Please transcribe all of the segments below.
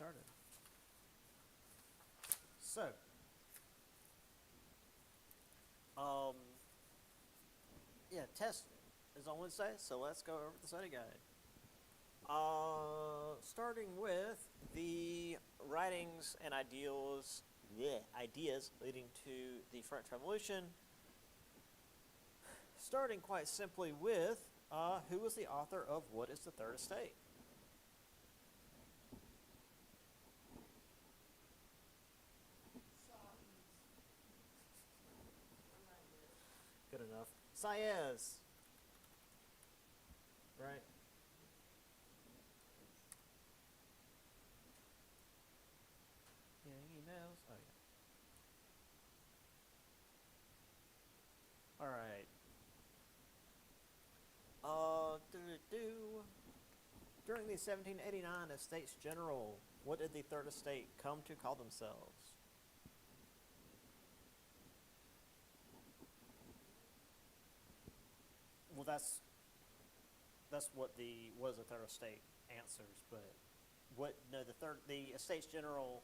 started. So, um, yeah, test is on Wednesday, so let's go over the study guide. Starting with the writings and ideals leading to the French Revolution. Starting quite simply with who was the author of What is the Third Estate? Good enough. Saez. Right? Getting emails? Oh, yeah. Alright. During the 1789 Estates General, what did the Third Estate come to call themselves? Well, that's what the Third Estate answers, but the Estates General,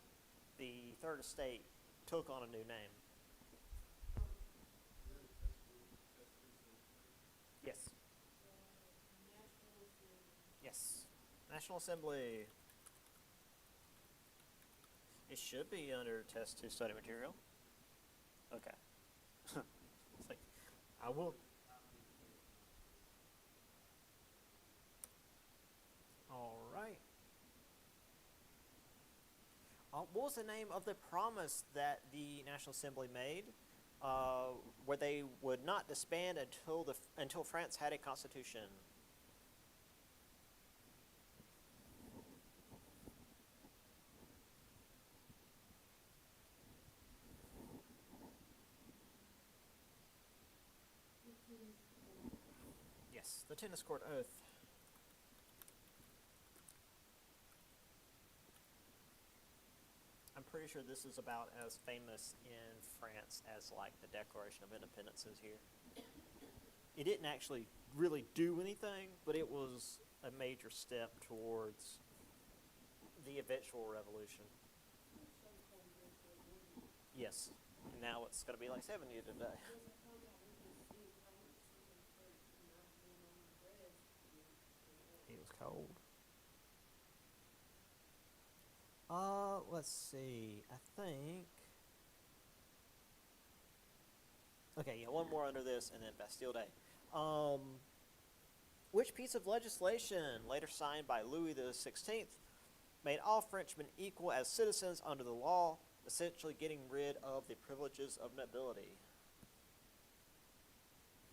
the Third Estate took on a new name. Yes. Yes. National Assembly. It should be under test 2 study material. Okay. It's like, I will. All right. What was the name of the promise that the National Assembly made, where they would not disband until France had a constitution? Yes, the Tennis Court Oath. I'm pretty sure this is about as famous in France as like the Declaration of Independence is here. It didn't actually really do anything, but it was a major step towards the eventual revolution. Yes, and now it's going to be like 70 today. It was cold. Let's see. I think. Okay, yeah, one more under this, and then Bastille Day. Which piece of legislation, later signed by Louis XVI, made all Frenchmen equal as citizens under the law, essentially getting rid of the privileges of nobility?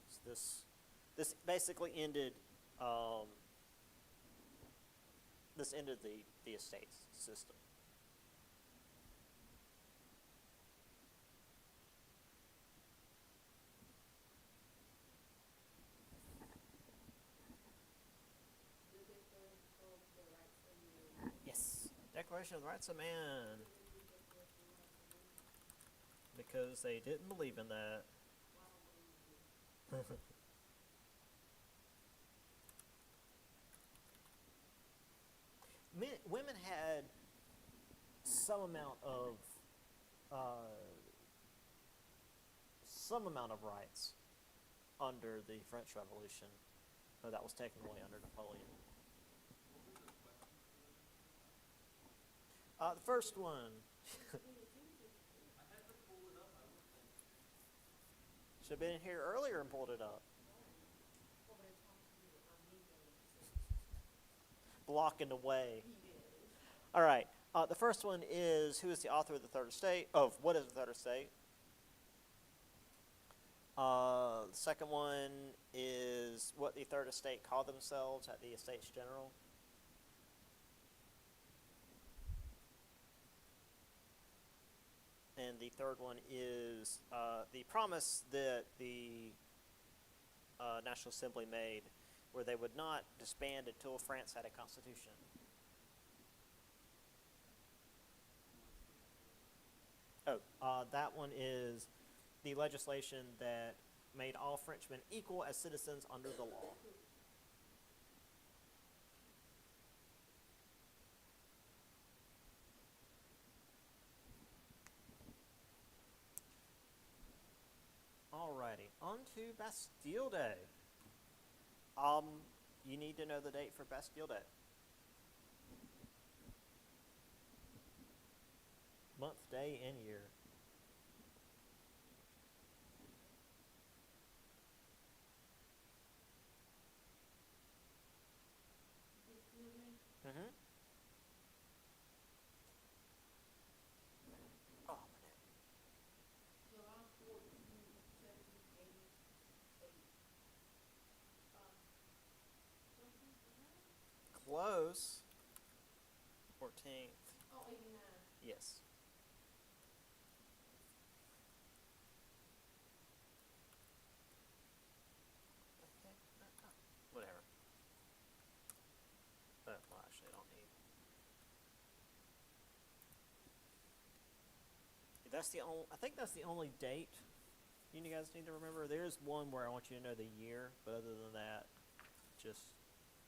So this basically ended. This ended the estates system. Yes, Declaration of the Rights of Man. Because they didn't believe in that. Women had some amount of rights under the French Revolution, but that was taken away under Napoleon. The first one. Should have been in here earlier and pulled it up. Blocking the way. All right. The first one is, who is the author of the Third Estate? Of What is the Third Estate? The second one is what the Third Estate called themselves at the Estates General. And the third one is the promise that the National Assembly made, where they would not disband until France had a constitution. That one is the legislation that made all Frenchmen equal as citizens under the law. Alrighty, on to Bastille Day. Um, you need to know the date for Bastille Day. Month, day, and year. Mm-hmm. Oh, my neck. Close. 14th. Yes. Whatever. Well, actually, I don't need. That's the only. I think that's the only date you guys need to remember. There's one where I want you to know the year, but other than that, just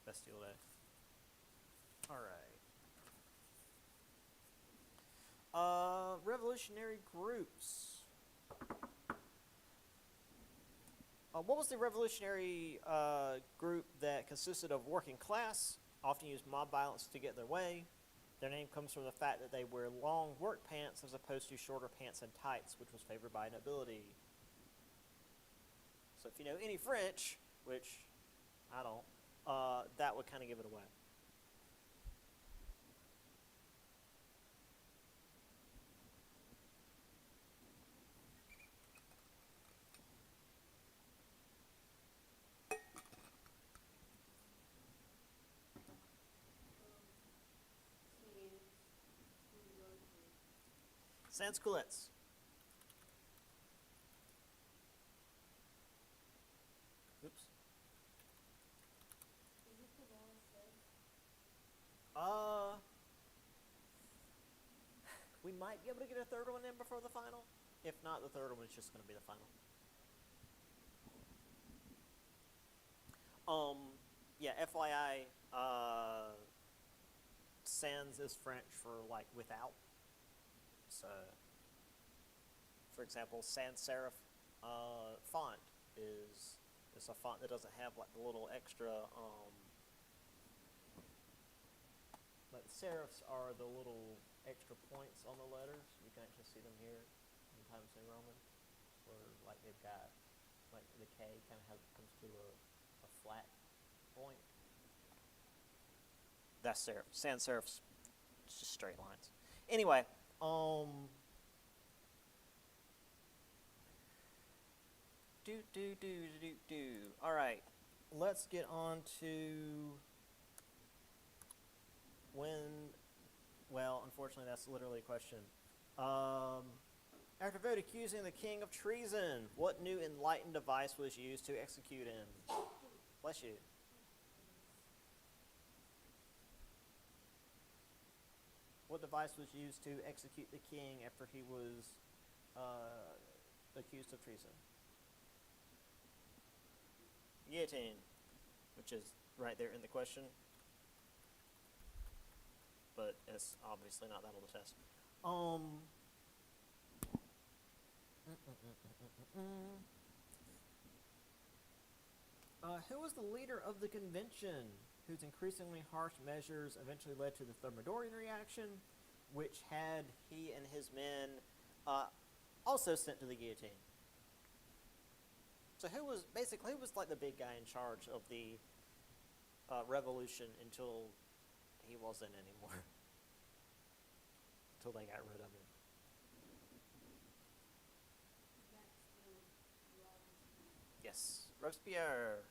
Bastille Day. All right. Revolutionary groups. What was the revolutionary group that consisted of working class, often used mob violence to get their way? Their name comes from the fact that they wear long work pants as opposed to shorter pants and tights, which was favored by nobility. So if you know any French, which I don't, that would kind of give it away. Sans-culottes. Oops. We might be able to get a third one in before the final. If not, the third one is just going to be the final. Yeah, FYI, sans is French for like without. So, for example, sans serif font is a font that doesn't have like the little extra like the serifs are the little extra points on the letters. You can actually see them here in Times New Roman, where like they've got like the K kind of comes to a flat point. That's serif. Sans serifs, it's just straight lines. Anyway, All right, let's get on to when. Well, unfortunately, that's literally a question. After vote accusing the king of treason, what new enlightened device was used to execute him? Bless you. What device was used to execute the king after he was accused of treason? Guillotine, which is right there in the question, but it's obviously not that on the test. Who was the leader of the convention whose increasingly harsh measures eventually led to the Thermidorian reaction, which had he and his men also sent to the guillotine? So who was like the big guy in charge of the revolution until he wasn't anymore? Until they got rid of him. Yes, Robespierre.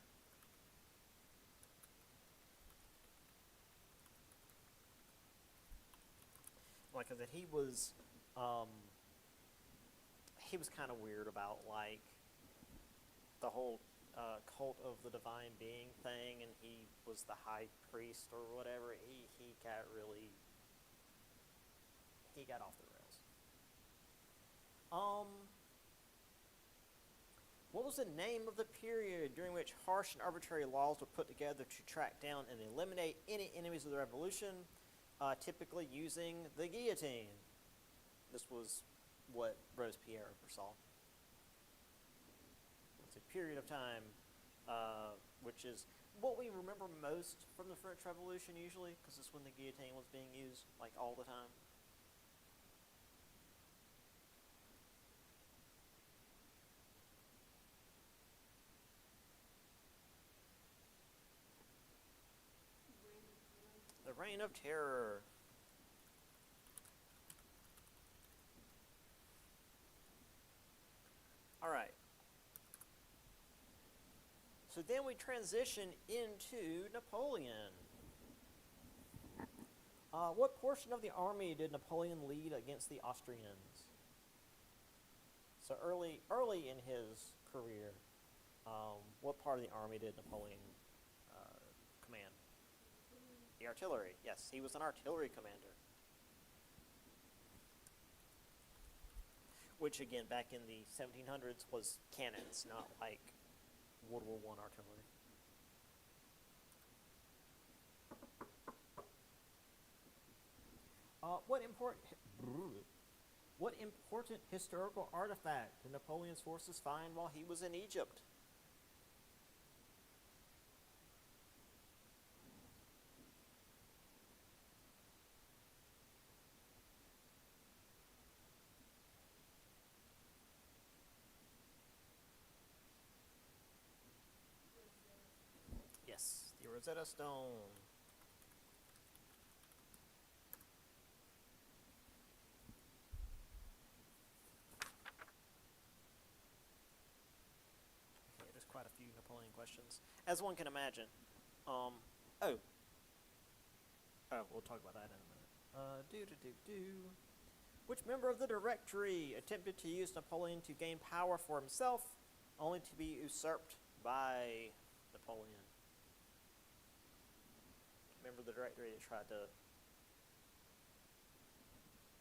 Like I said, he was kind of weird about like the whole cult of the divine being thing, and he was the high priest or whatever. He got off the rails. What was the name of the period during which harsh and arbitrary laws were put together to track down and eliminate any enemies of the revolution, typically using the guillotine? This was what Robespierre foresaw. period of time, which is what we remember most from the French Revolution usually, because it's when the guillotine was being used, like, all the time. The Reign of Terror. All right. So then we transition into Napoleon. What portion of the army did Napoleon lead against the Austrians? So early in his career, what part of the army did Napoleon command? The artillery. Yes, he was an artillery commander. Which, again, back in the 1700s was cannons, not like World War I artillery. What important historical artifact did Napoleon's forces find while he was in Egypt? Yes, the Rosetta Stone. Okay, there's quite a few Napoleon questions, as one can imagine. We'll talk about that in a minute. Which member of the Directory attempted to use Napoleon to gain power for himself, only to be usurped by Napoleon? Member of the Directory that tried to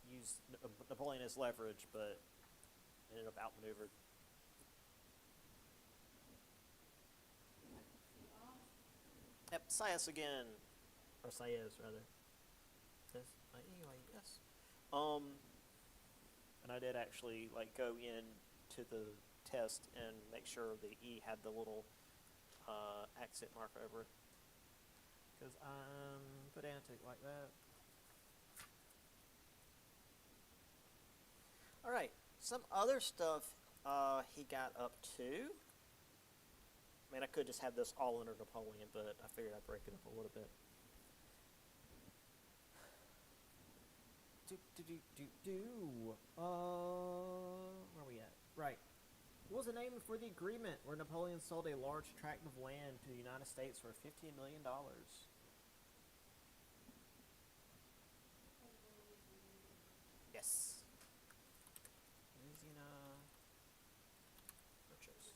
use Napoleon as leverage, but ended up outmaneuvered. Yep, Sias again. Or Saez, rather. Yes. And I did actually, like, go in to the test and make sure the E had the little accent mark over it. Because I'm pedantic like that. Alright, some other stuff he got up to. I mean, I could just have this all under Napoleon, but I figured I'd break it up a little bit. Where are we at? Right. What was the name for the agreement where Napoleon sold a large tract of land to the United States for $15 million? Yes. Louisiana Purchase.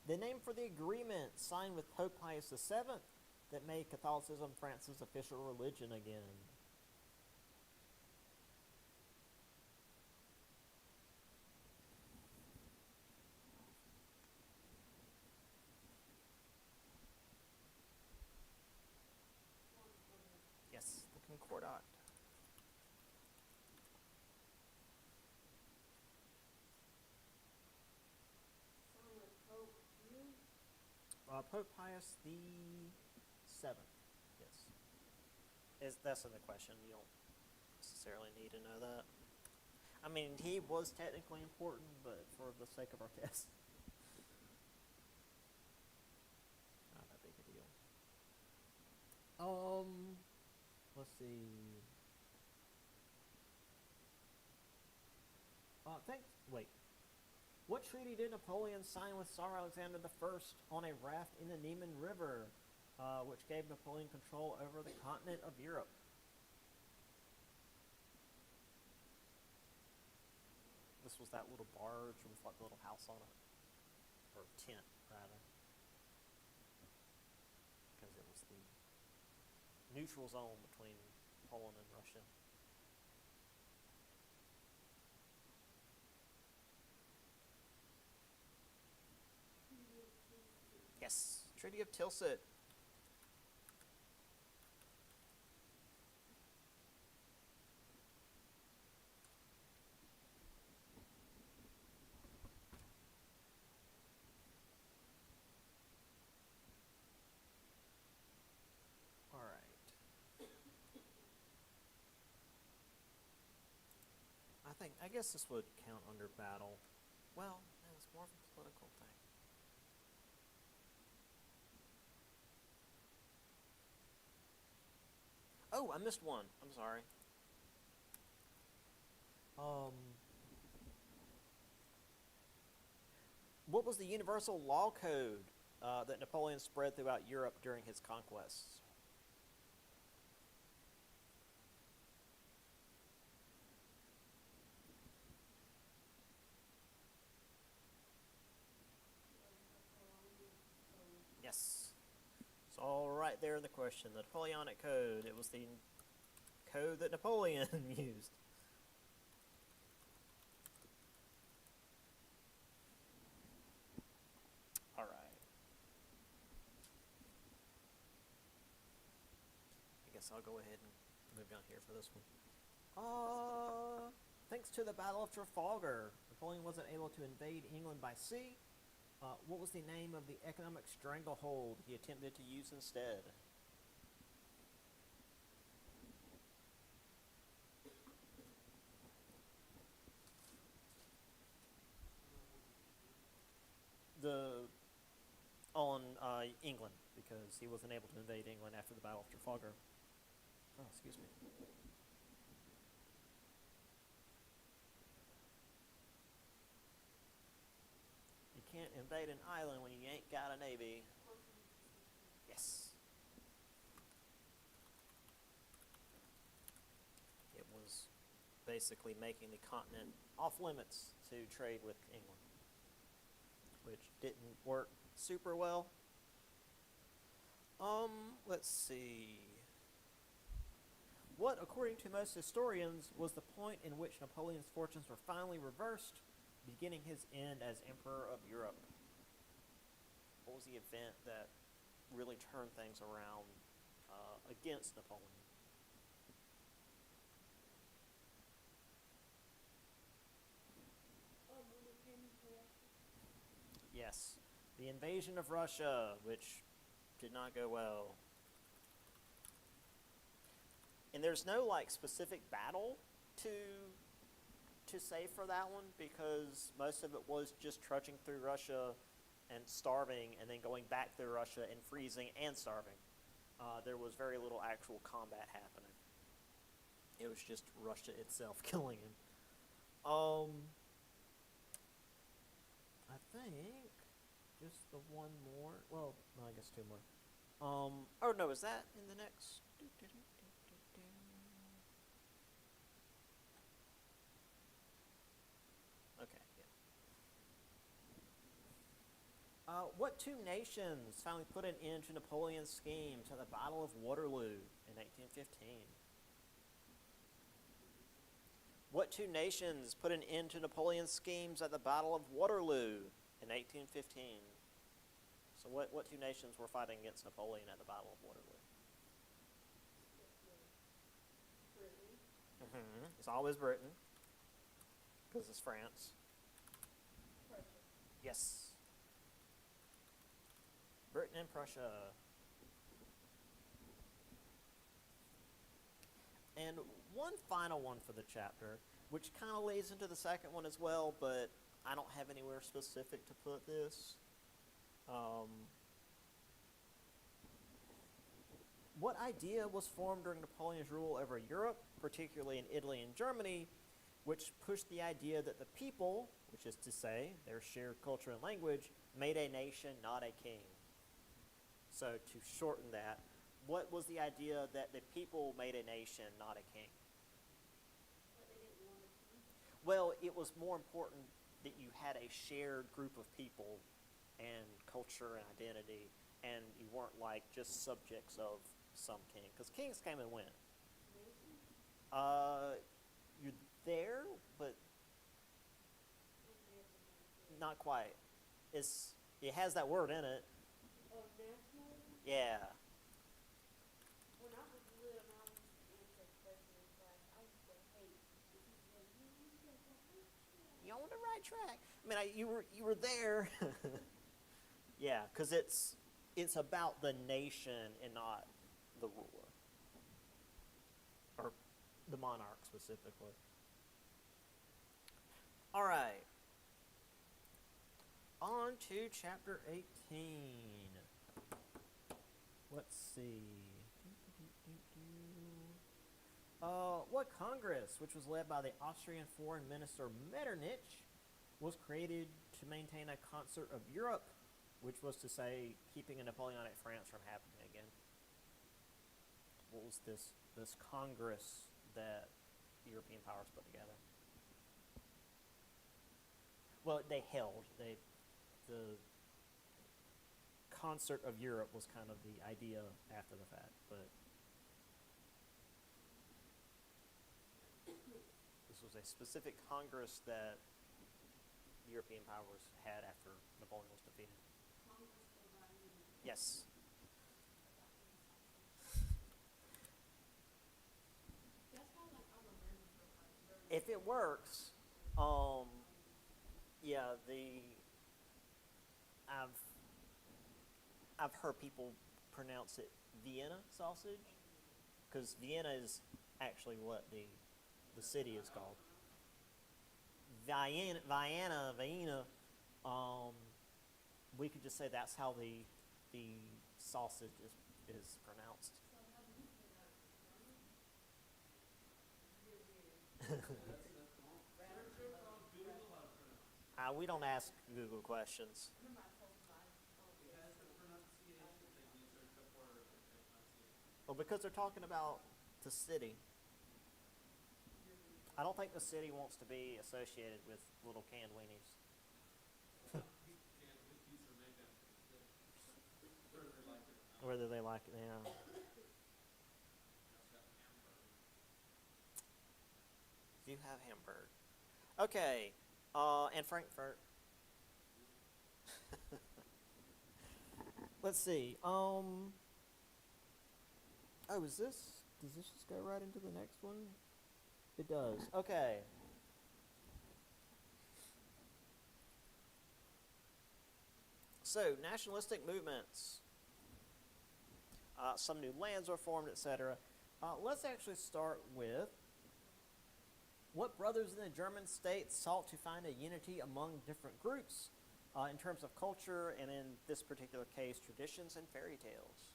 The name for the agreement signed with Pope Pius VII that made Catholicism France's official religion again. Yes, the Concordat. Pope Pius VII. Yes. That's in the question. You don't necessarily need to know that. I mean, he was technically important, but for the sake of our test, not that big a deal. Let's see. Wait. What treaty did Napoleon sign with Tsar Alexander I on a raft in the Niemen River, which gave Napoleon control over the continent of Europe? This was that little barge with like the little house on it, or tent rather, because it was the neutral zone between Poland and Russia. Yes, Treaty of Tilsit. I guess this would count under battle. Well, no, it's more of a political thing. Oh, I missed one. I'm sorry. Um, what was the universal law code that Napoleon spread throughout Europe during his conquests? Yes. It's all right there in the question. The Napoleonic Code. It was the code that Napoleon used. All right. I guess I'll go ahead and move down here for this one. Thanks to the Battle of Trafalgar, Napoleon wasn't able to invade England by sea. What was the name of the economic stranglehold he attempted to use instead? The on England, because he wasn't able to invade England after the Battle of Trafalgar. Oh, excuse me. You can't invade an island when you ain't got a navy. Yes. It was basically making the continent off limits to trade with England, which didn't work super well. Let's see. What, according to most historians, was the point in which Napoleon's fortunes were finally reversed, beginning his end as Emperor of Europe? What was the event that really turned things around against Napoleon? Yes, the invasion of Russia, which did not go well. And there's no like specific battle to say for that one, because most of it was just trudging through Russia and starving, and then going back through Russia and freezing and starving. There was very little actual combat happening. It was just Russia itself killing him. I think just the one more. Well, no, I guess two more. Oh no, is that in the next? Okay, yeah. What two nations finally put an end to Napoleon's schemes at the Battle of Waterloo in 1815? What two nations put an end to Napoleon's schemes at the Battle of Waterloo in 1815? So what two nations were fighting against Napoleon at the Battle of Waterloo? It's always Britain, because it's France. Yes. Britain and Prussia. And one final one for the chapter, which kind of lays into the second one as well, but I don't have anywhere specific to put this. What idea was formed during Napoleon's rule over Europe, particularly in Italy and Germany, which pushed the idea that the people, which is to say their shared culture and language, made a nation, not a king? So to shorten that, what was the idea that the people made a nation, not a king? Well, it was more important that you had a shared group of people and culture and identity, and you weren't like just subjects of some king, because kings came and went. You're there, but not quite. It has that word in it. Yeah. You're on the right track. I mean, you were there. Yeah, because it's about the nation and not the ruler, or the monarch specifically. All right. On to chapter 18. Let's see. What Congress, which was led by the Austrian Foreign Minister Metternich, was created to maintain a concert of Europe, which was to say, keeping a Napoleonic France from happening again. What was this Congress that European powers put together? Well, they held. The concert of Europe was kind of the idea after the fact, but this was a specific Congress that the European powers had after Napoleon was defeated. Yes. If it works, yeah, I've I've heard people pronounce it Vienna sausage, because Vienna is actually what the city is called. Vienna. We could just say that's how the sausage is pronounced. We don't ask Google questions. Well, because they're talking about the city. I don't think the city wants to be associated with little canned weenies. Whether they like it, yeah. You have Hamburg. Okay, and Frankfurt. Let's see. Oh, is this? Does this just go right into the next one? It does. Okay. So, nationalistic movements. Some new lands were formed, etc. Let's actually start with what brothers in the German states sought to find a unity among different groups in terms of culture, and in this particular case, traditions and fairy tales.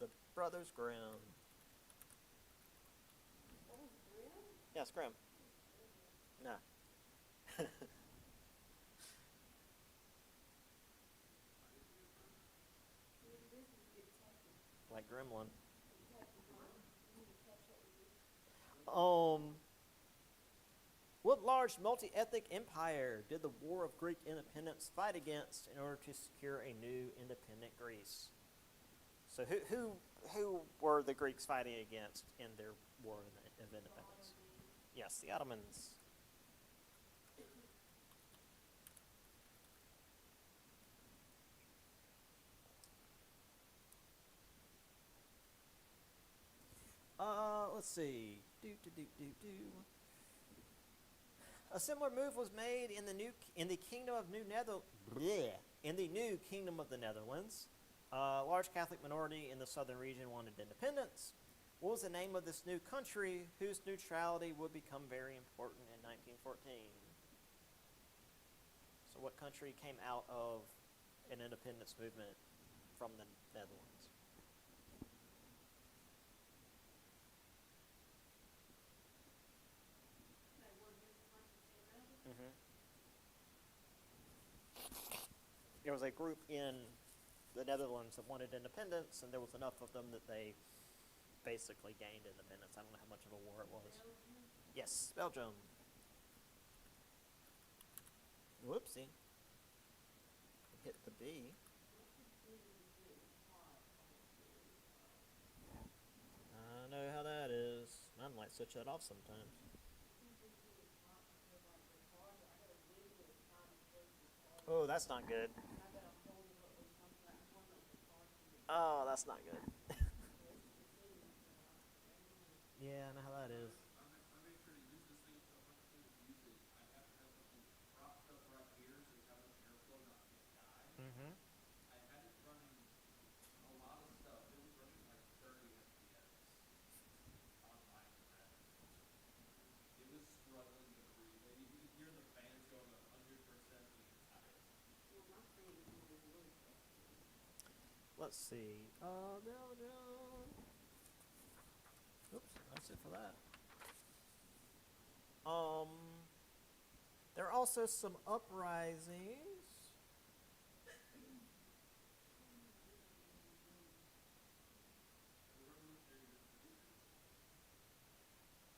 The Brothers Grimm. Yes, Grimm. No. Like Gremlin. What large multi-ethnic empire did the War of Greek Independence fight against in order to secure a new independent Greece? So who were the Greeks fighting against in their War of Independence? Yes, the Ottomans. Let's see. A similar move was made in the new Kingdom of the Netherlands. A large Catholic minority in the southern region wanted independence. What was the name of this new country whose neutrality would become very important in 1914? So what country came out of an independence movement from the Netherlands? Mm-hmm. There was a group in the Netherlands that wanted independence, and there was enough of them that they basically gained independence. I don't know how much of a war it was. Yes, Belgium. Whoopsie. Hit the B. I know how that is. I might switch that off sometimes. Oh, that's not good. Oh, that's not good. Yeah, I know how that is. Mm-hmm. let's see. Oops, that's it for that. There are also some uprisings.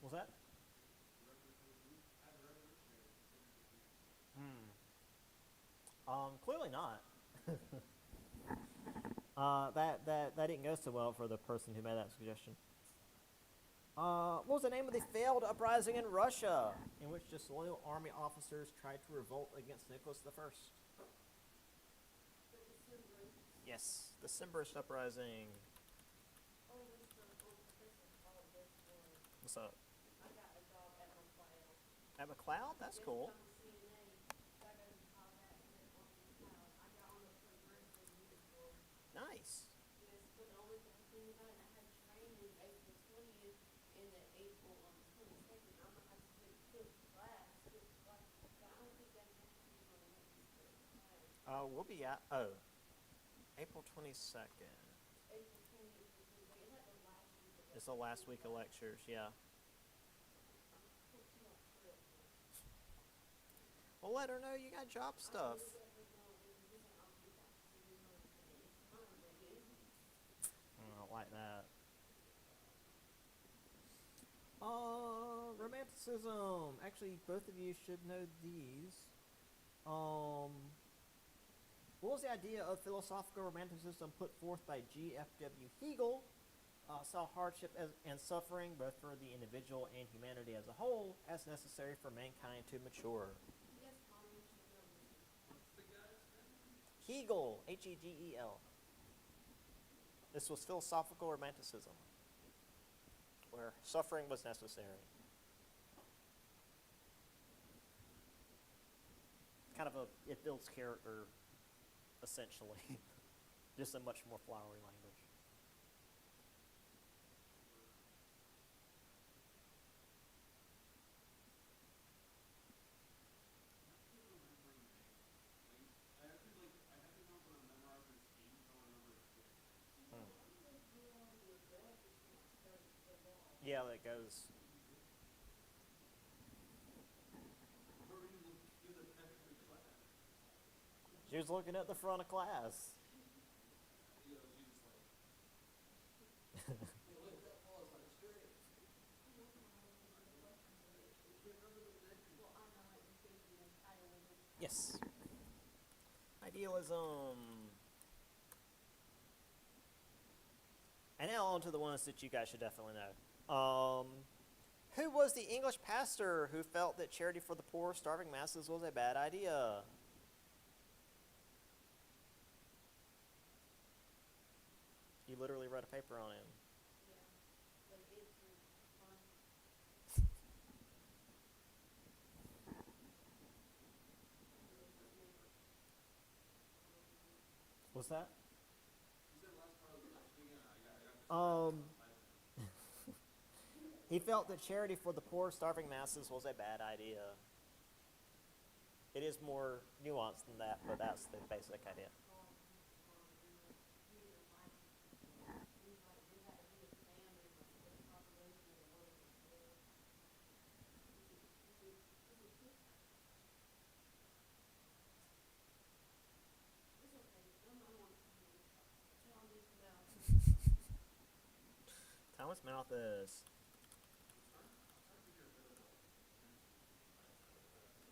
Was that? Clearly not. That didn't go so well for the person who made that suggestion. What was the name of the failed uprising in Russia, in which disloyal army officers tried to revolt against Nicholas I? Yes, the Decembrist uprising. What's up? At McLeod? That's cool. Nice. We'll be at April 22nd. It's the last week of lectures, yeah. Well, let her know you got job stuff. I don't like that. Romanticism. Actually, both of you should know these. What was the idea of philosophical romanticism put forth by G.F.W. Hegel? Saw hardship and suffering, both for the individual and humanity as a whole, as necessary for mankind to mature. Hegel, Hegel. This was philosophical romanticism, where suffering was necessary. It builds character, essentially, just a much more flowery language. Yeah, that goes. She was looking at the front of class. Yes. Idealism. And now on to the ones that you guys should definitely know. Who was the English pastor who felt that charity for the poor, starving masses was a bad idea? You literally wrote a paper on him. What's that? He felt that charity for the poor, starving masses was a bad idea. It is more nuanced than that, but that's the basic idea. Thomas Malthus.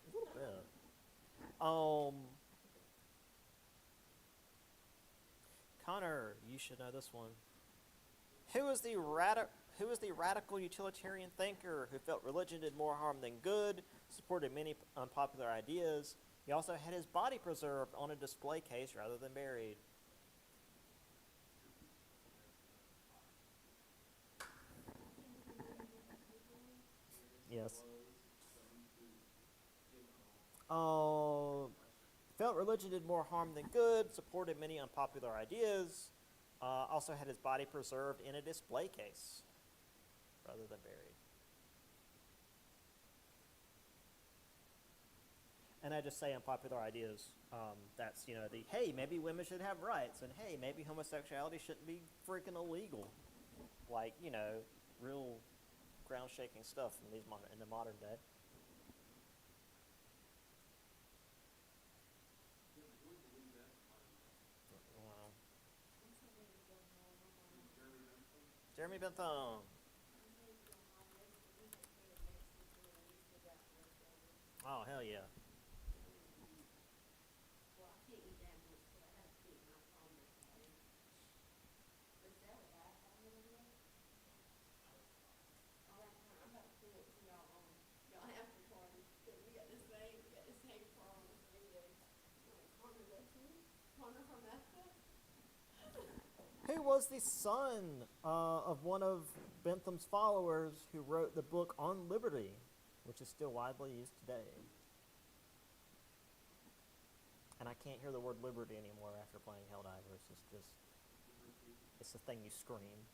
A little bit. Connor, you should know this one. Who was the radical utilitarian thinker who felt religion did more harm than good, supported many unpopular ideas? He also had his body preserved on a display case rather than buried. Yes. Felt religion did more harm than good, supported many unpopular ideas, also had his body preserved in a display case rather than buried. and I just say unpopular ideas. That's the hey, maybe women should have rights, and hey, maybe homosexuality shouldn't be freaking illegal. Like real ground shaking stuff in the modern day. Wow. Jeremy Bentham. Oh hell yeah. Who was the son of one of Bentham's followers who wrote the book On Liberty, which is still widely used today? And I can't hear the word liberty anymore after playing Helldivers. It's the thing you scream.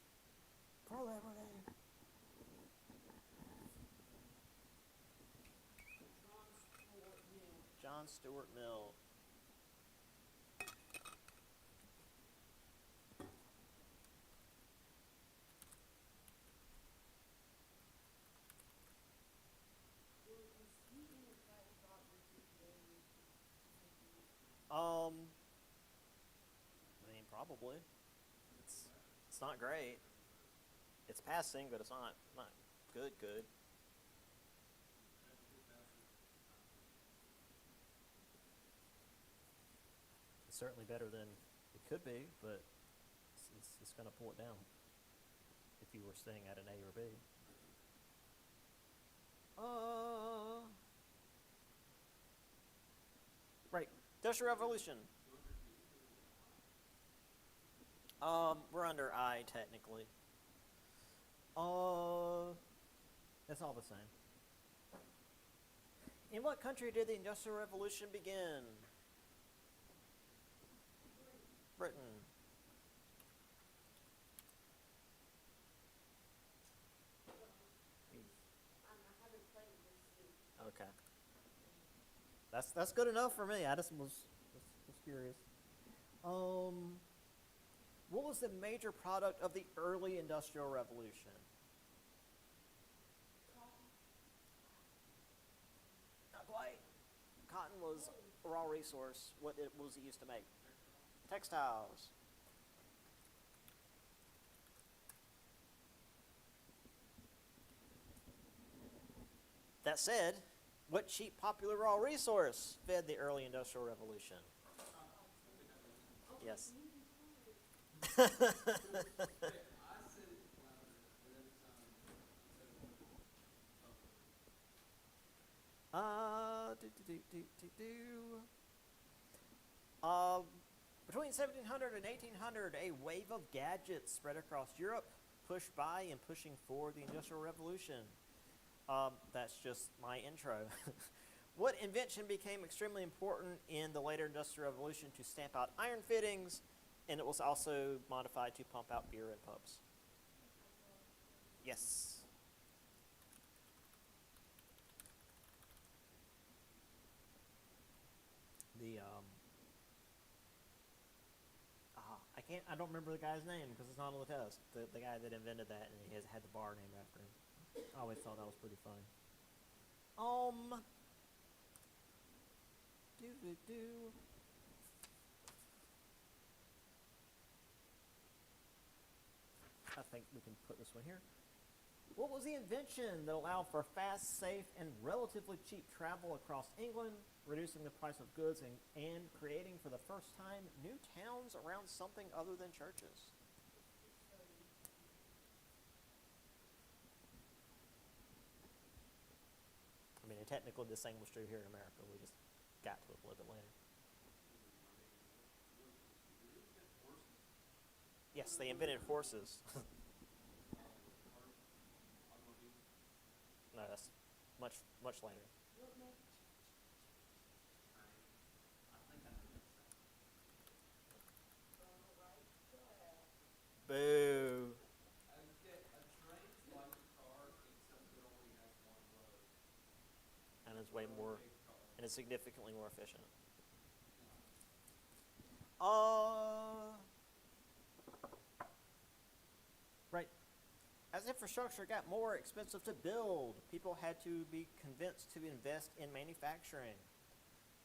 For liberty. John Stuart Mill. I mean, probably. It's not great. It's passing, but it's not good. Good. It's certainly better than it could be, but it's going to pull it down if you were staying at an A or B. Right. Industrial Revolution. We're under I technically. It's all the same. In what country did the Industrial Revolution begin? Britain. Okay. That's good enough for me. I just was curious. What was the major product of the early Industrial Revolution? Not quite. Cotton was a raw resource. What was it used to make? Textiles. That said, what cheap popular raw resource fed the early Industrial Revolution? Yes. Do, do, do, do, do. Between 1700 and 1800, a wave of gadgets spread across Europe, pushed by and pushing for the Industrial Revolution. That's just my intro. What invention became extremely important in the later Industrial Revolution to stamp out iron fittings, and it was also modified to pump out beer in pubs? Yes. I don't remember the guy's name because it's not on the test. The guy that invented that, and he had the bar named after him. I always thought that was pretty funny. Do. I think we can put this one here. What was the invention that allowed for fast, safe, and relatively cheap travel across England, reducing the price of goods and creating for the first time new towns around something other than churches? I mean, technically the same was true here in America. We just got to it a little bit later. Yes, they invented horses. No, that's much later. Boo. And and is significantly more efficient. Right. As infrastructure got more expensive to build, people had to be convinced to invest in manufacturing.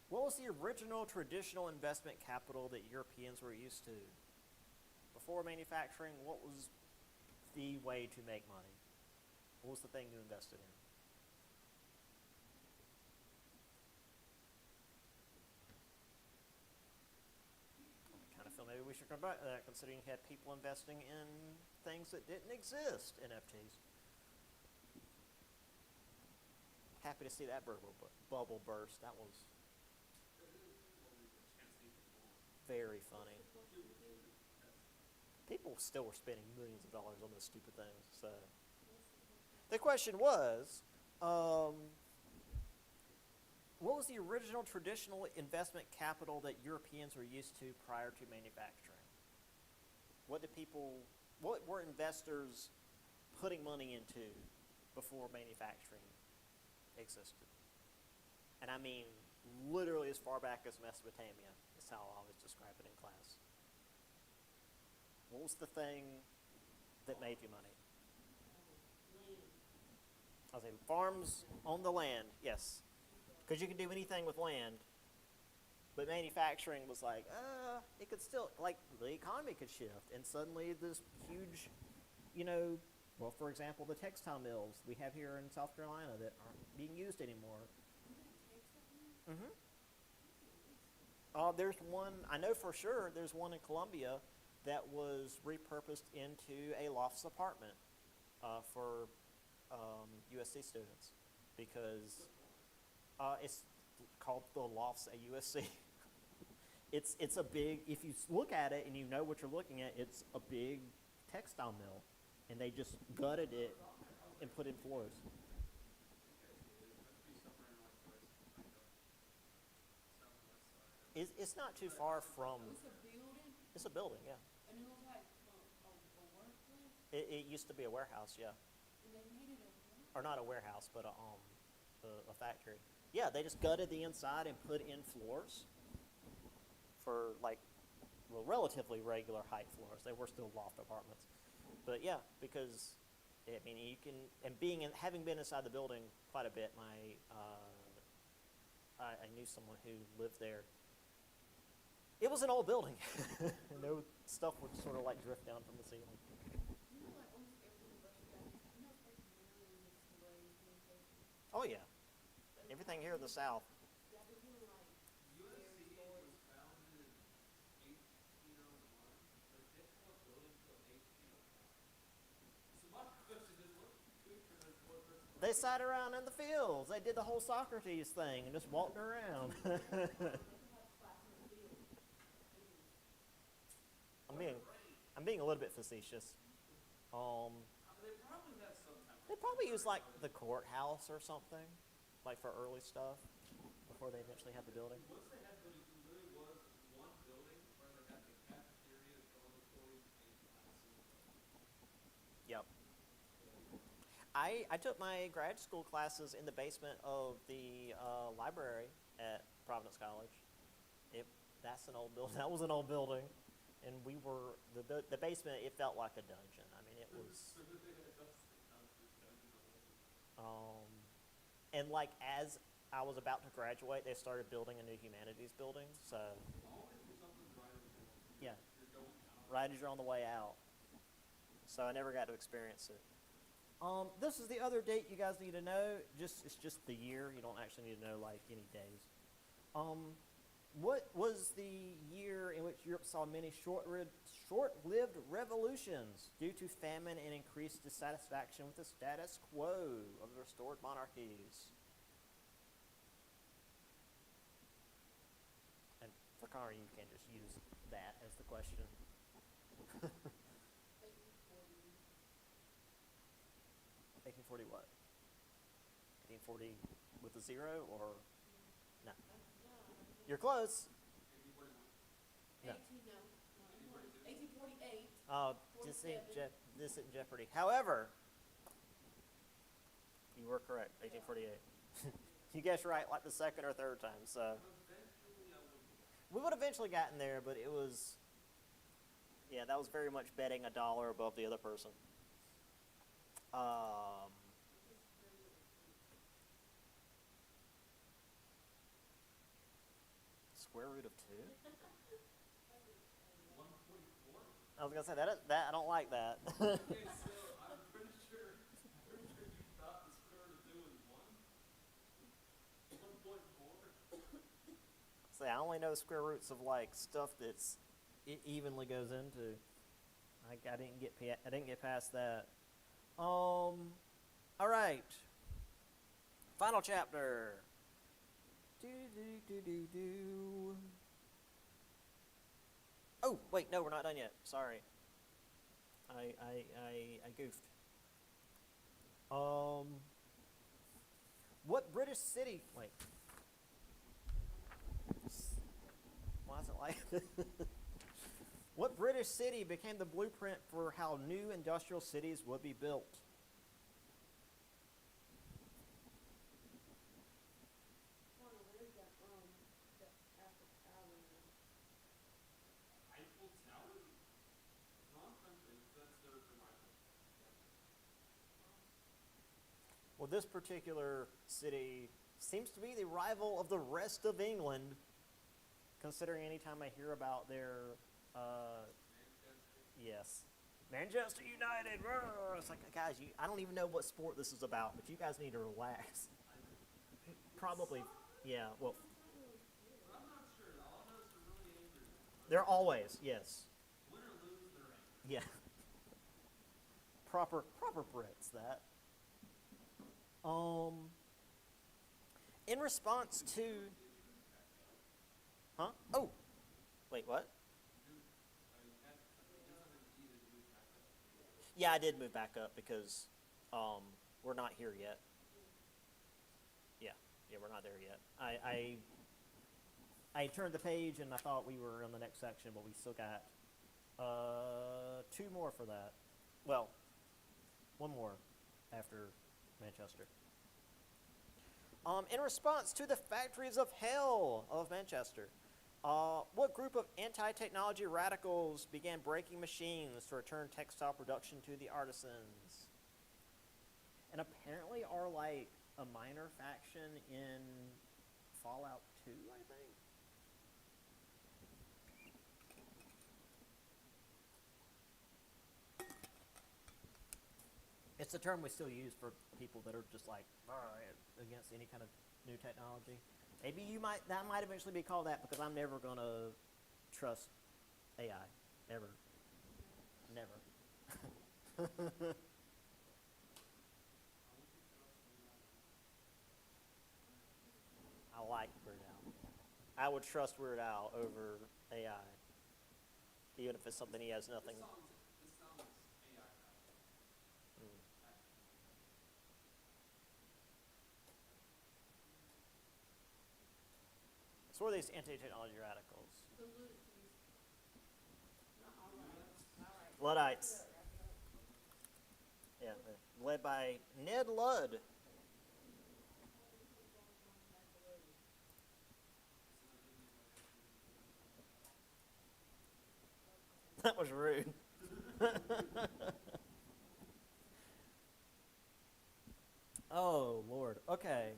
What was the original traditional investment capital that Europeans were used to? Before manufacturing, what was the way to make money? What was the thing you invested in? I kind of feel maybe we should come back to that, considering you had people investing in things that didn't exist, NFTs. Happy to see that bubble burst. That was very funny. People still were spending millions of dollars on those stupid things. So the question was, what was the original traditional investment capital that Europeans were used to prior to manufacturing? What were investors putting money into before manufacturing existed? And I mean literally as far back as Mesopotamia is how I always describe it in class. What was the thing that made you money? I was saying farms on the land, yes. Because you can do anything with land. But manufacturing was like, it could still, like, the economy could shift. And suddenly this huge, well, for example, the textile mills we have here in South Carolina that aren't being used anymore. Mm-hmm. There's one, I know for sure, there's one in Columbia that was repurposed into a lofts apartment for USC students because it's called the Lofts at USC. It's a big, if you look at it and you know what you're looking at, it's a big textile mill, and they just gutted it and put in floors. It's not too far from. It's a building. It's a building, yeah. And it was like a workplace. It used to be a warehouse, yeah. And they made it a what? Or not a warehouse, but a factory. Yeah, they just gutted the inside and put in floors for relatively regular height floors. They were still loft apartments, but yeah, because I mean having been inside the building quite a bit, I knew someone who lived there. It was an old building, and stuff would sort of like drift down from the ceiling. Like almost every university has communication. Oh yeah, everything here in the South. Yeah, they're doing like USC was founded in 1801, but it didn't have a building until 1805. So my question is, what's the difference? They sat around in the fields. They did the whole Socrates thing and just walked around. I'm being a little bit facetious. They probably used like the courthouse or something, like for early stuff, before they eventually had the building. Once they had buildings, it really was one building where they had the cafeteria, dormitories, and classes. Yep. I took my grad school classes in the basement of the library at Providence College. That's an old building. That was an old building. And we were, the basement, it felt like a dungeon. I mean, it was, and like as I was about to graduate, they started building a new humanities building. So, yeah, right as you're on the way out. So I never got to experience it. This is the other date you guys need to know. It's just the year. You don't actually need to know like any days. What was the year in which Europe saw many short-lived revolutions due to famine and increased dissatisfaction with the status quo of the restored monarchies? And for Connor, you can just use that as the question. 1840 what? 1840 with a zero or no? You're close. No. 1848. Oh, this isn't Jeopardy. However, you were correct. 1848. You guessed right like the second or third time. So Eventually, I would. we would have eventually gotten there, but it was, yeah, that was very much betting a dollar above the other person. Square root of 2? 1.4. I was gonna say that I don't like that. Okay, so I'm pretty sure you thought the square root of 2 was 1. 1.4. Say I only know square roots of like stuff that's it evenly goes into. I didn't get past that. All right. Final chapter. Do do do do do. Oh wait, no, we're not done yet. Sorry. I goofed. What British city? Wait. Why is it like? What British city became the blueprint for how new industrial cities would be built? Hold on, where's that, the Eiffel Tower now? Eiffel Tower? Wrong country. That's their rival. Well, this particular city seems to be the rival of the rest of England, considering anytime I hear about their, Manchester. yes, Manchester United. Roar. It's like, guys, I don't even know what sport this is about, but you guys need to relax. Probably, yeah. Well, But I'm not sure. All I know is they're really angry. they're always, yes, Win or lose, they're angry. yeah. Proper Brits. That. In response to, huh? Oh, wait, what? Yeah, I did move back up because we're not here yet. Yeah, we're not there yet. I turned the page and I thought we were on the next section, but we still got 2 more for that. Well, 1 more after Manchester. In response to the factories of hell of Manchester, what group of anti-technology radicals began breaking machines to return textile production to the artisans? And apparently are like a minor faction in Fallout 2, I think? It's a term we still use for people that are just like against any kind of new technology. Maybe that might eventually be called that because I'm never gonna trust AI. Never. I like Weird Al. I would trust Weird Al over AI, even if it's something he has nothing. This sounds AI powered. Mm. So what are these anti-technology radicals? The Luddites. Not all right. Luddites. Yeah, led by Ned Ludd. That was rude. Oh, Lord. Okay.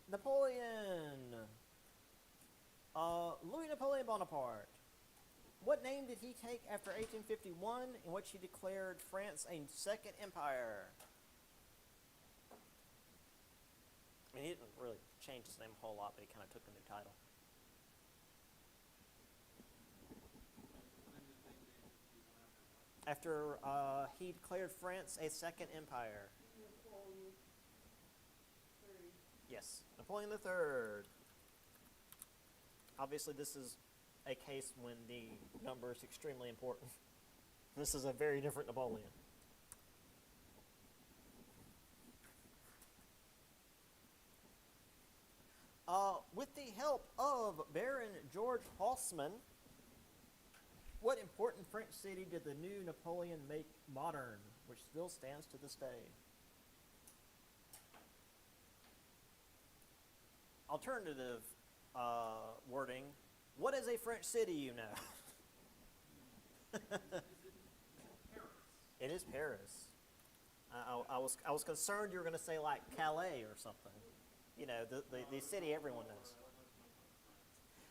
Napoleon. Louis Napoleon Bonaparte. What name did he take after 1851 in which he declared France a second empire? I mean, he didn't really change his name a whole lot, but he kind of took a new title. After he declared France a second empire. Napoleon III. Yes, Napoleon III. Obviously, this is a case when the number is extremely important. This is a very different Napoleon. With the help of Baron George Haussmann, What important French city did the new Napoleon make modern, which still stands to this day? Alternative wording. What is a French city, you know? It is Paris. I was concerned you were going to say like Calais or something. You know, the city everyone knows.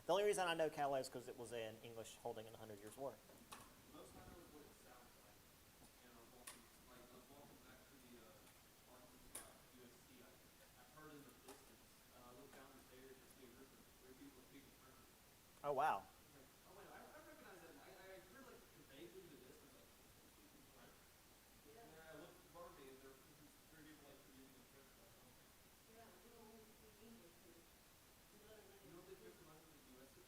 The only reason I know Calais is because it was an English holding in the 100 Years' War. Most I know is what it sounds like. And I was walking back to the USC. I heard in the distance. I looked down the stairs and see a group of three people speaking French. Oh, wow. Like, oh wait, I recognize that. I heard like vaguely the distance, like speaking French. And then I looked above me, and there were three people like using the French. Like, okay. Yeah, we don't only speak English here. Another You know what the language. difference among the U.S. is?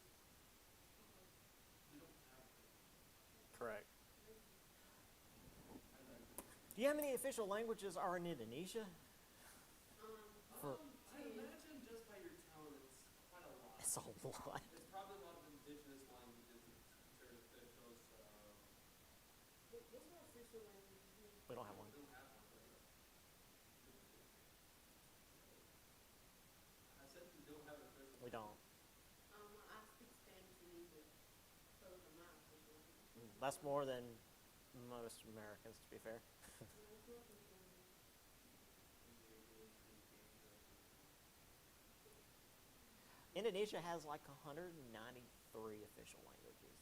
They don't have it. Correct. I know. Do you know how many official languages are in Indonesia? For- I imagine just by your tone, it's quite a lot. It's a lot. It's probably a lot of indigenous languages and considered official, so What's our official language here? We don't have one. we don't have one. But I said we don't have an official. We don't. I speak Spanish and English. Those are my official languages. That's more than most Americans, to be fair. No, it's not official language. Indonesia has like 193 official languages.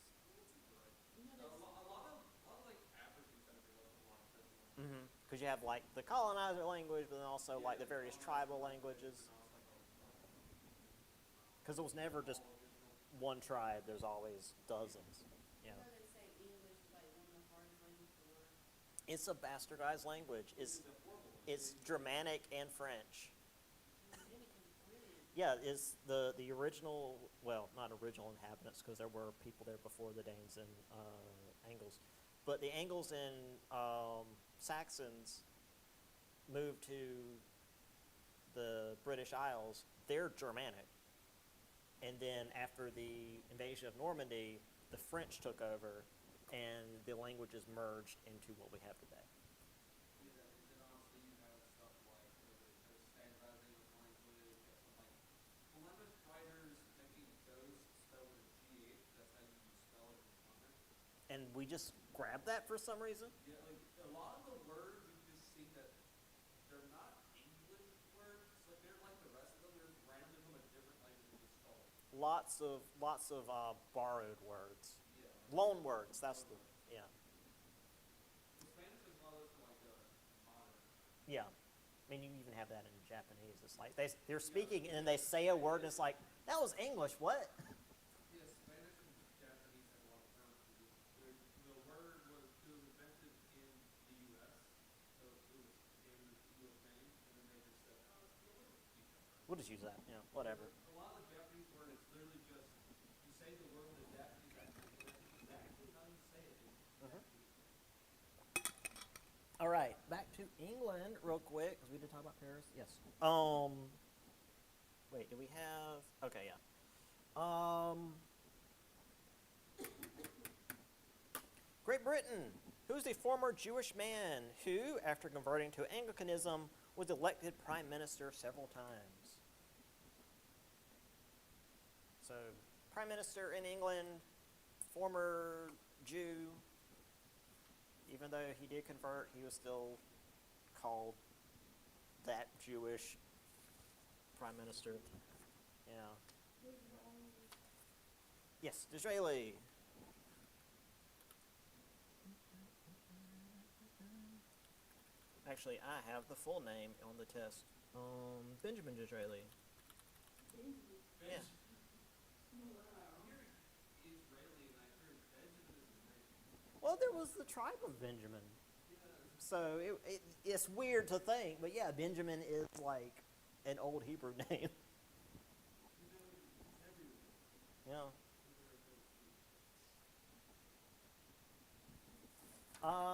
You know, A lot of like African countries have a lot of official languages. Because you have like the colonizer language, but then also like the various tribal languages. Because it was never just one tribe. There's always dozens. Yeah. they say English is like one of the hardest languages to learn. It's a bastardized language. It's Germanic and French. Yeah, it's the original, well, not original inhabitants, because there were people there before the Danes and Angles. But the Angles and Saxons moved to the British Isles. They're Germanic. And then after the invasion of Normandy, the French took over, and the languages merged into what we have today. Yeah, and then honestly, you have stuff like there's standardizing of language. You have some like Flemish writers making ghost spelled with a GH. That's how you spell it in Flemish. And we just grabbed that for some reason. Yeah, like a lot of the words you just see that they're not English words. Like they're like the rest of them. They're randomly from a different language and just called. Lots of borrowed words, Yeah. loan words. That's the yeah. The Spanish is one of those like modern. Yeah. I mean, you even have that in Japanese. It's like they're speaking and then they say a word and it's like that was English. What? Yeah, Spanish and Japanese have a lot of terms. The word was invented in the U.S., so it was named as the U.S. name, and then they just said, oh, we'll use that. We'll just use that. Yeah. Whatever. A lot of the Japanese word is literally just you say the word with a Japanese accent, and that's exactly how you say it. All right, back to England real quick because we did talk about Paris. Yes. Wait, do we have? Okay, yeah. Great Britain. Who's the former Jewish man who, after converting to Anglicanism, was elected prime minister several times? So, prime minister in England, former Jew. Even though he did convert, he was still called that Jewish prime minister. Yeah. Yes, Disraeli. Actually, I have the full name on the test. Benjamin Disraeli. Yeah. Israeli, and I heard Benjamin is his name. Well, there was the tribe of Benjamin. So it's weird to think, but yeah, Benjamin is like an old Hebrew name. Yeah.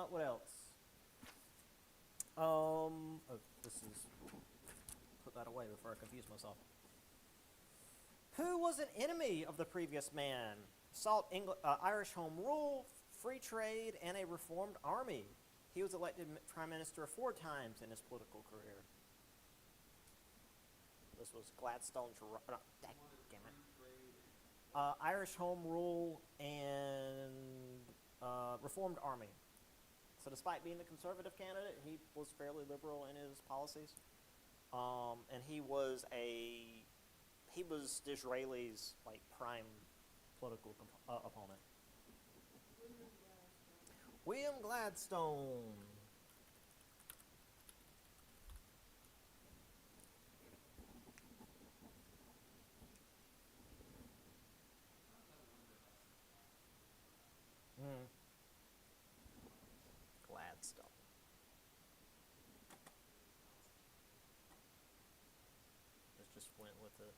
What else? Oh, this is put that away before I confuse myself. Who was an enemy of the previous man? sought Irish home rule, free trade, and a reformed army. He was elected prime minister 4 times in his political career. This was Gladstone's. Damn it. Irish home rule and reformed army. So despite being the conservative candidate, he was fairly liberal in his policies. And he was Disraeli's like prime political opponent. William Gladstone. Gladstone. Just went with it.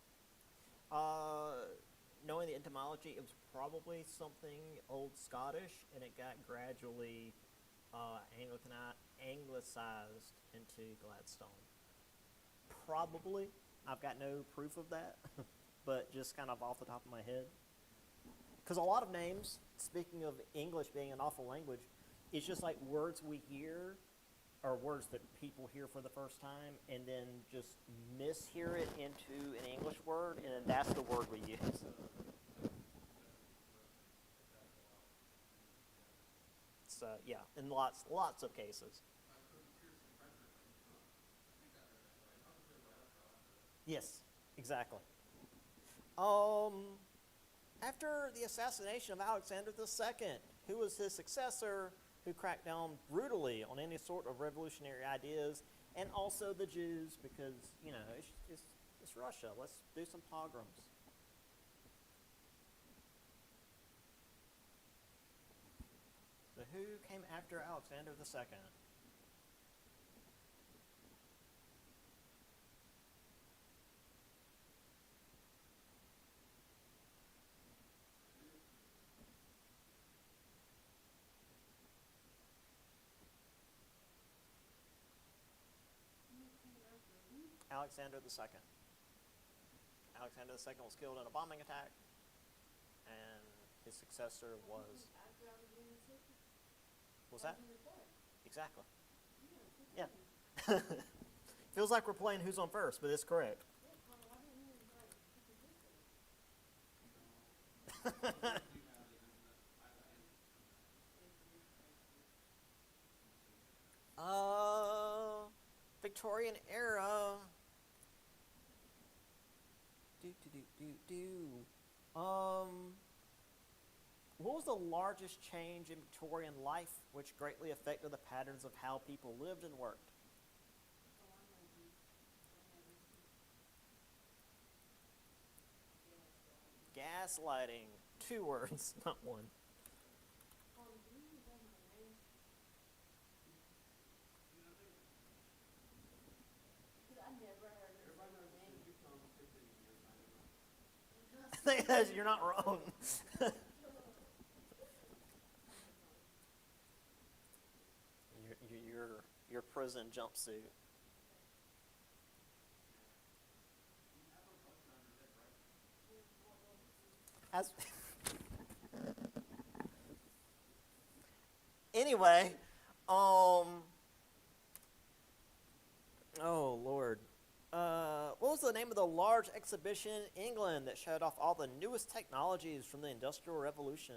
Knowing the etymology, it was probably something Old Scottish, and it got gradually anglicized into Gladstone. Probably. I've got no proof of that, but just kind of off the top of my head. Because a lot of names, speaking of English being an awful language, it's just like words we hear or words that people hear for the first time and then just mishear it into an English word, and then that's the word we use. So yeah, in lots of cases. Yes, exactly. After the assassination of Alexander II, who was his successor, who cracked down brutally on any sort of revolutionary ideas, and also the Jews, because, you know, it's Russia. Let's do some pogroms. So who came after Alexander II? Alexander II. Alexander II was killed in a bombing attack, and his successor was... After Alexander the Second? Was that? Wasn't it that? Exactly. Yeah. Yeah. Feels like we're playing Who's on First, but it's correct. Yeah, Carl, I didn't hear anybody put the difference. Victorian era. What was the largest change in Victorian life which greatly affected the patterns of how people lived and worked? Oh, I know you. Gaslighting. 2 words, not 1. Carl, do you know my name? Because I never heard her say my name. You're not wrong. your prison jumpsuit. As anyway, oh Lord. What was the name of the large exhibition in England that showed off all the newest technologies from the Industrial Revolution?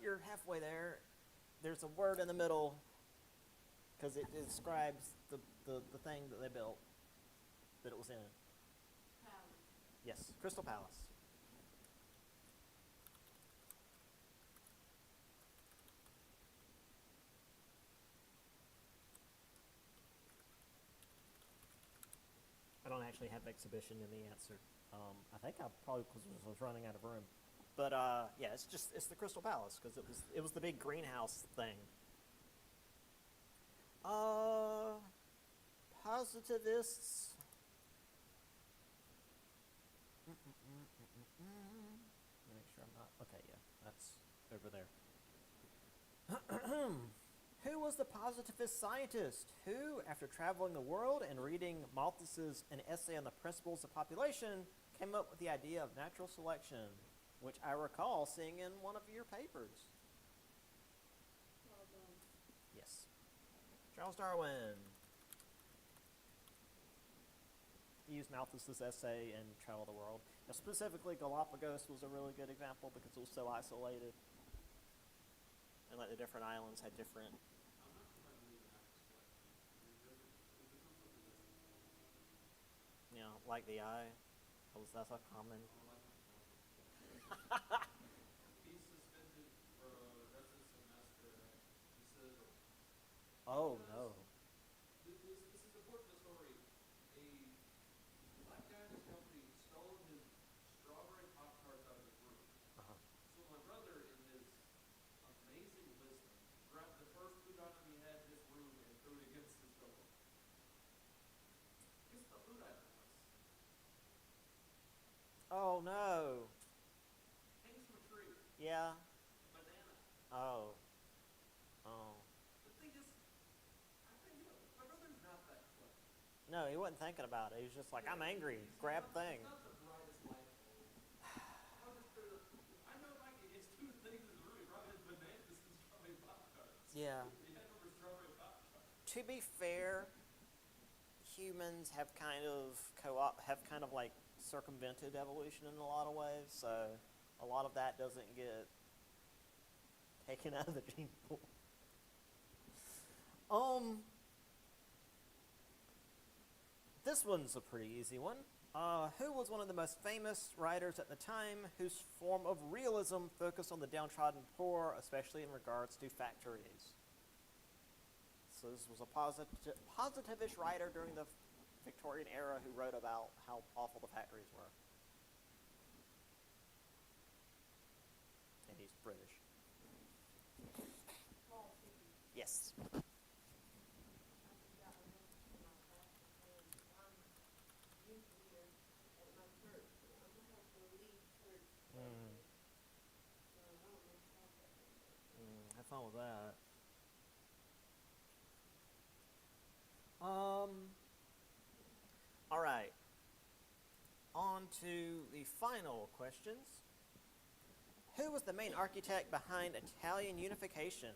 You're halfway there. There's a word in the middle because it describes the thing that they built, that it was in. Palace. Yes, Crystal Palace. I don't actually have exhibition in the answer. I think I probably was running out of room. But yeah, it's the Crystal Palace because it was the big greenhouse thing. Positivists. sure I'm not. Okay, yeah, that's over there. Who was the positivist scientist who, after traveling the world and reading Malthus's An Essay on the Principles of Population, came up with the idea of natural selection, which I recall seeing in one of your papers? Charles Darwin. Yes. Charles Darwin. He used Malthus's essay and traveled the world. Now, specifically, Galapagos was a really good example because it was so isolated. And like the different islands had different. I'm not sure if I believe in natural selection. I mean, is there something that's You know, like the eye. That's a common. I don't like my He's suspended for the rest of the semester. He said, Oh no. this is important to the story. A black guy in his company stole his strawberry Pop Tarts out of his room. Uh-huh. So my brother, in his amazing wisdom, grabbed the first food item he had in his room and threw it against his door. Guess what the food item was? Oh no. Hangs from a tree. Yeah. Banana. Oh. Oh. The thing is, I think, my brother's not that clever. No, he wasn't thinking about it. He was just like, I'm angry. Grab thing. He's not the brightest light bulb. I was just, I know like it's two things that's really bright is bananas and strawberry Pop Tarts. Yeah. He had over strawberry Pop Tarts. To be fair, humans have kind of like circumvented evolution in a lot of ways, so a lot of that doesn't get taken out of the gene pool. This one's a pretty easy one. Who was one of the most famous writers at the time whose form of realism focused on the downtrodden poor, especially in regards to factories? So this was a positivist writer during the Victorian era who wrote about how awful the factories were. And he's British. Paul City. Yes. I just got a note from my pastor saying, I'm youth leader at my church, and I'm gonna have to leave church. Mm. So I don't know how that is. Have fun with that. All right. On to the final questions. Who was the main architect behind Italian unification?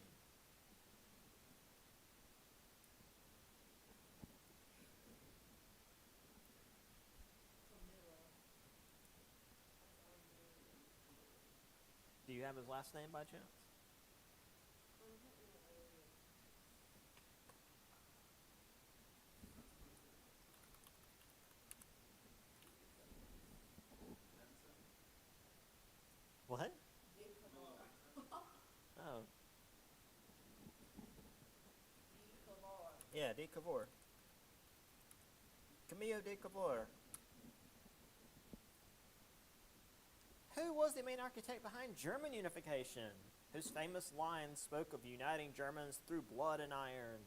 Do you have his last name by chance? What? Oh. Yeah, de Cavour. Camillo de Cavour. Who was the main architect behind German unification, whose famous lines spoke of uniting Germans through blood and iron?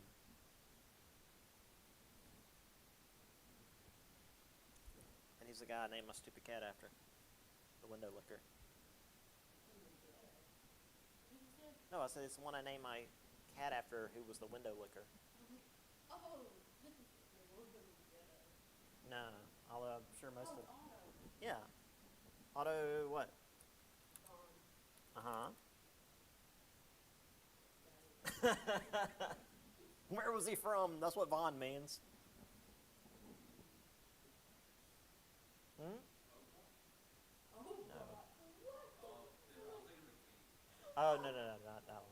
And he's the guy I named my stupid cat after. The window licker. No, I said it's the one I named my cat after who was the window licker. Oh, this is the one from the ghetto. No, although I'm sure most Oh, of... Otto. Yeah. Otto what? Vaughn. Uh-huh. Where was he from? That's what Vaughn means. Hmm? Oh, No. what? Oh, no, not that one.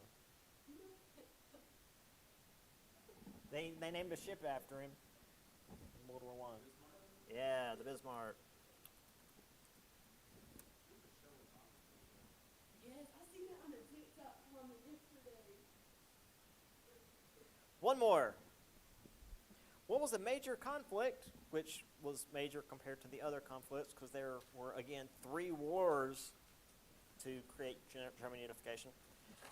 They named a ship after him in World War One. Yeah, the Bismarck. Yes, I seen that on a TikTok comment yesterday. One more. What was the major conflict, which was major compared to the other conflicts, because there were, again, 3 wars to create German unification,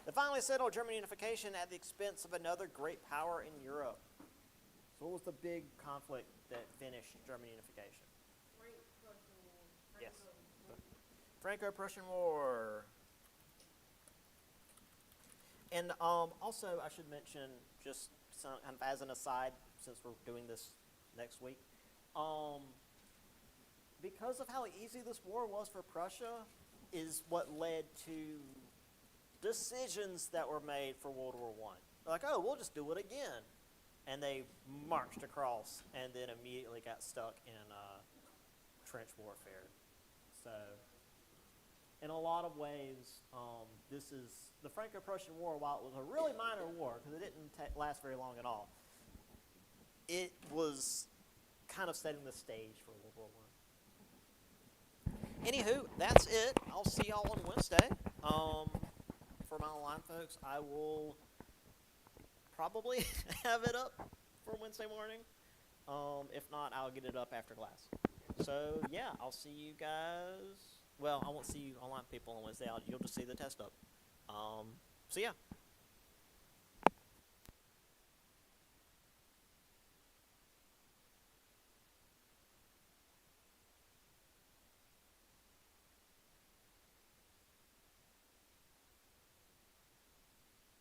that finally settled German unification at the expense of another great power in Europe? So what was the big conflict that finished German unification? Frank Prussian War. Yes. Franco-Prussian War. And also, I should mention, just kind of as an aside, since we're doing this next week, because of how easy this war was for Prussia, is what led to decisions that were made for World War I. Like, oh, we'll just do it again. And they marched across and then immediately got stuck in trench warfare. So, in a lot of ways, this is the Franco-Prussian War. While it was a really minor war because it didn't last very long at all, it was kind of setting the stage for World War I. Anywho, that's it. I'll see y'all on Wednesday. For my online folks, I will probably have it up for Wednesday morning. If not, I'll get it up after class. So, yeah, I'll see you guys. Well, I won't see you online people on Wednesday. You'll just see the test up. So, yeah.